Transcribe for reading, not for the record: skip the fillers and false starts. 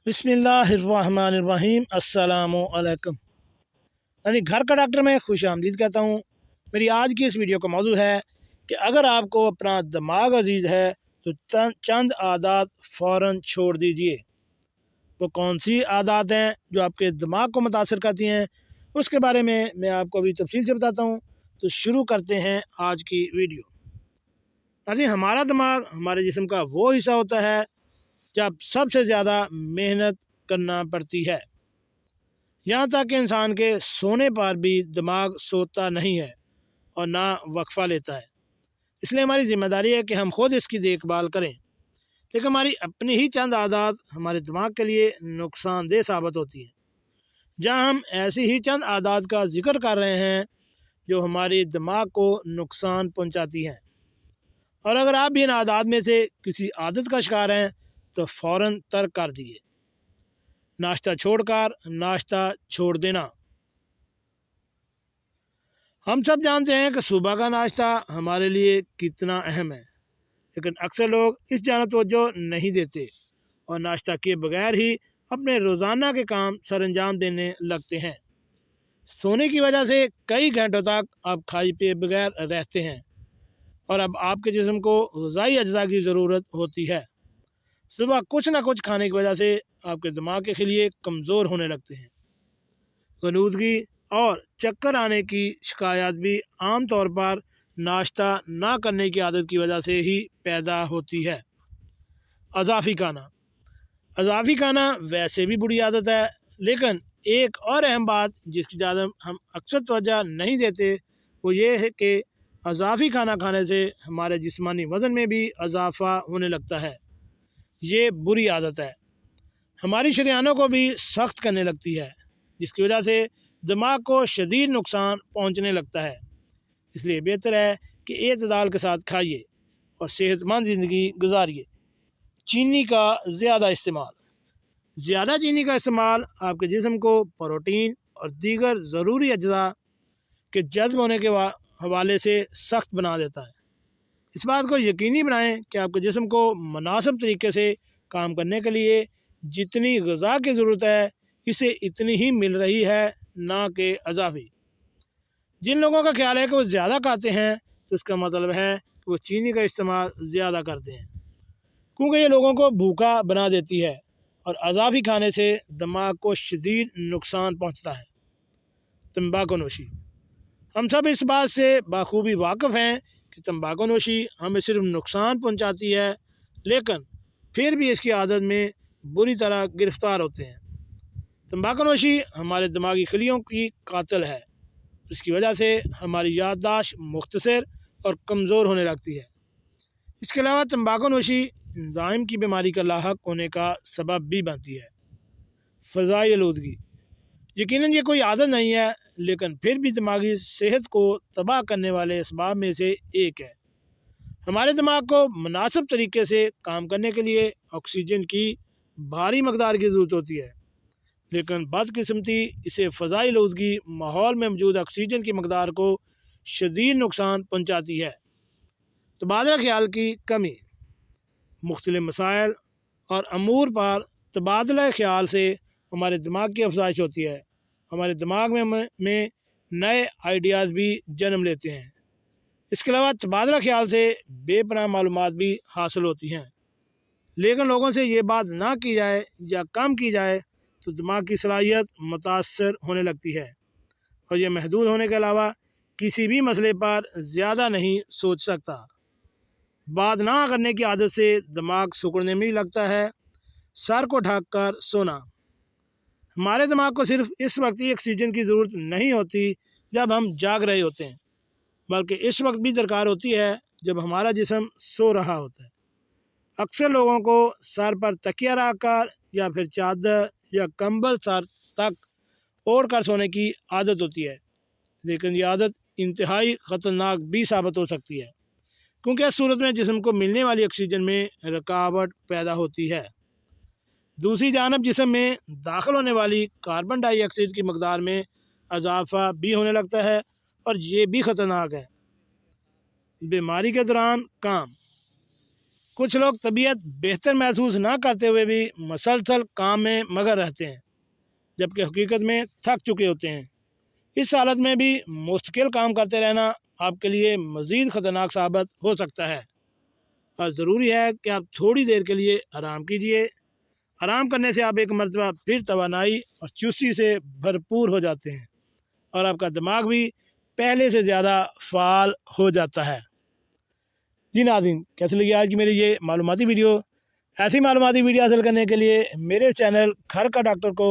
बिस्मिल्लाहिर्रहमानिर्रहीम। अस्सलाम वालेकुम। यानी घर का डॉक्टर में खुश आमदीद कहता हूँ। मेरी आज की इस वीडियो का मौजू है कि अगर आपको अपना दिमाग अजीज़ है तो चंद आदत फ़ौरन छोड़ दीजिए। वो कौन सी आदत हैं जो आपके दिमाग को मुतासर करती हैं, उसके बारे में मैं आपको अभी तफसील से बताता हूँ। तो शुरू करते हैं आज की वीडियो। यानी हमारा दिमाग हमारे जिस्म का वो हिस्सा होता है जब सबसे ज़्यादा मेहनत करना पड़ती है। यहाँ तक कि इंसान के सोने पर भी दिमाग सोता नहीं है और ना वक्फा लेता है। इसलिए हमारी ज़िम्मेदारी है कि हम खुद इसकी देखभाल करें। लेकिन हमारी अपनी ही चंद आदत हमारे दिमाग के लिए नुकसानदेह साबित होती हैं। जहाँ हम ऐसी ही चंद आदत का जिक्र कर रहे हैं जो हमारे दिमाग को नुकसान पहुँचाती हैं। और अगर आप भी इन आदत में से किसी आदत का शिकार हैं तो फ़ौरन तर्क कर दीजिए। नाश्ता छोड़कर नाश्ता छोड़ देना। हम सब जानते हैं कि सुबह का नाश्ता हमारे लिए कितना अहम है, लेकिन अक्सर लोग इस जानब तवज्जो नहीं देते और नाश्ता किए बगैर ही अपने रोज़ाना के काम सर अंजाम देने लगते हैं। सोने की वजह से कई घंटों तक आप खाए पिए बगैर रहते हैं और अब आपके जिस्म को ग़िज़ाई अज्जा की ज़रूरत होती है। सुबह कुछ ना कुछ खाने की वजह से आपके दिमाग के खिलिए कमज़ोर होने लगते हैं। गनूदगी और चक्कर आने की शिकायत भी आम तौर पर नाश्ता ना करने की आदत की वजह से ही पैदा होती है। अज़ाफ़ी खाना वैसे भी बुरी आदत है, लेकिन एक और अहम बात जिसकी ज़्यादा हम अक्सर तवज्जो नहीं देते वो ये है कि अज़ाफ़ी खाना खाने से हमारे जिस्मानी वज़न में भी इजाफ़ा होने लगता है। ये बुरी आदत है, हमारी शरीयानों को भी सख्त करने लगती है, जिसकी वजह से दिमाग को शदीद नुकसान पहुंचने लगता है। इसलिए बेहतर है कि एतदाल के साथ खाइए और सेहतमंद ज़िंदगी गुजारिए। चीनी का ज़्यादा चीनी का इस्तेमाल आपके जिस्म को प्रोटीन और दीगर ज़रूरी अज्जा के जज्ब होने के हवाले से सख्त बना देता है। इस बात को यकीनी बनाएं कि आपके जिस्म को मुनासिब तरीके से काम करने के लिए जितनी ग़िज़ा की ज़रूरत है इसे इतनी ही मिल रही है, ना कि अज़ाफ़ी। जिन लोगों का ख्याल है कि वो ज़्यादा खाते हैं तो इसका मतलब है कि वो चीनी का इस्तेमाल ज़्यादा करते हैं, क्योंकि ये लोगों को भूखा बना देती है और अज़ाफ़ी खाने से दिमाग को शदीद नुकसान पहुँचता है। तंबाकू नोशी। हम सब इस बात से बाखूबी वाकिफ़ हैं कि तंबाकू नोशी हमें सिर्फ नुकसान पहुँचाती है, लेकिन फिर भी इसकी आदत में बुरी तरह गिरफ़्तार होते हैं। तंबाकू नोशी हमारे दिमागी खलियों की कातिल है। इसकी वजह से हमारी याददाश्त मुख्तसर और कमज़ोर होने लगती है। इसके अलावा तंबाकू नोशी एंजाइम की बीमारी का लाहक होने का सबब भी बनती है। फ़ज़ाई आलूदगी। यकीनन ये कोई आदत नहीं है, लेकिन फिर भी दिमागी सेहत को तबाह करने वाले इसबाब में से एक है। हमारे दिमाग को मुनासिब तरीके से काम करने के लिए ऑक्सीजन की भारी मकदार की ज़रूरत होती है, लेकिन बदकिस्मती इसे फ़ज़ाई आलूदगी माहौल में मौजूद ऑक्सीजन की मकदार को शदीद नुकसान पहुँचाती है। तबादला ख्याल की कमी। मुख्तलिफ मसाइल और अमूर पर तबादला ख्याल से हमारे दिमाग की अफजाइश होती है। हमारे दिमाग में नए आइडियाज़ भी जन्म लेते हैं। इसके अलावा तबादला ख्याल से बेपनाह मालूमात भी हासिल होती हैं, लेकिन लोगों से ये बात ना की जाए या कम की जाए तो दिमाग की सलाहियत मुतासर होने लगती है और यह महदूद होने के अलावा किसी भी मसले पर ज़्यादा नहीं सोच सकता। बात ना करने की आदत से दिमाग सिकुड़ने में लगता है। सर को ढक कर सोना। हमारे दिमाग को सिर्फ इस वक्त ही ऑक्सीजन की ज़रूरत नहीं होती जब हम जाग रहे होते हैं, बल्कि इस वक्त भी दरकार होती है जब हमारा जिस्म सो रहा होता है। अक्सर लोगों को सर पर तकिया रख कर या फिर चादर या कंबल सर तक ओढ़ कर सोने की आदत होती है, लेकिन यह आदत इंतहाई ख़तरनाक भी साबित हो सकती है, क्योंकि इस सूरत में जिस्म को मिलने वाली ऑक्सीजन में रुकावट पैदा होती है। दूसरी जानब जिस्म में दाखिल होने वाली कार्बन डाइऑक्साइड की मकदार में इजाफा भी होने लगता है और ये भी ख़तरनाक है। बीमारी के दौरान काम। کچھ لوگ طبیعت بہتر محسوس نہ کرتے ہوئے بھی مسلسل کام میں مگن رہتے ہیں، جبکہ حقیقت میں تھک چکے ہوتے ہیں۔ اس حالت میں بھی مستقل کام کرتے رہنا آپ کے لیے مزید خطرناک ثابت ہو سکتا ہے، اور ضروری ہے کہ آپ تھوڑی دیر کے لیے آرام کیجیے۔ آرام کرنے سے آپ ایک مرتبہ پھر توانائی اور چستی سے بھرپور ہو جاتے ہیں، اور آپ کا دماغ بھی پہلے سے زیادہ فعال ہو جاتا ہے۔ جی ناظرین، کیسے لگی آج کی میری یہ معلوماتی ویڈیو؟ ایسی معلوماتی ویڈیو حاصل کرنے کے لیے میرے چینل گھر کا ڈاکٹر کو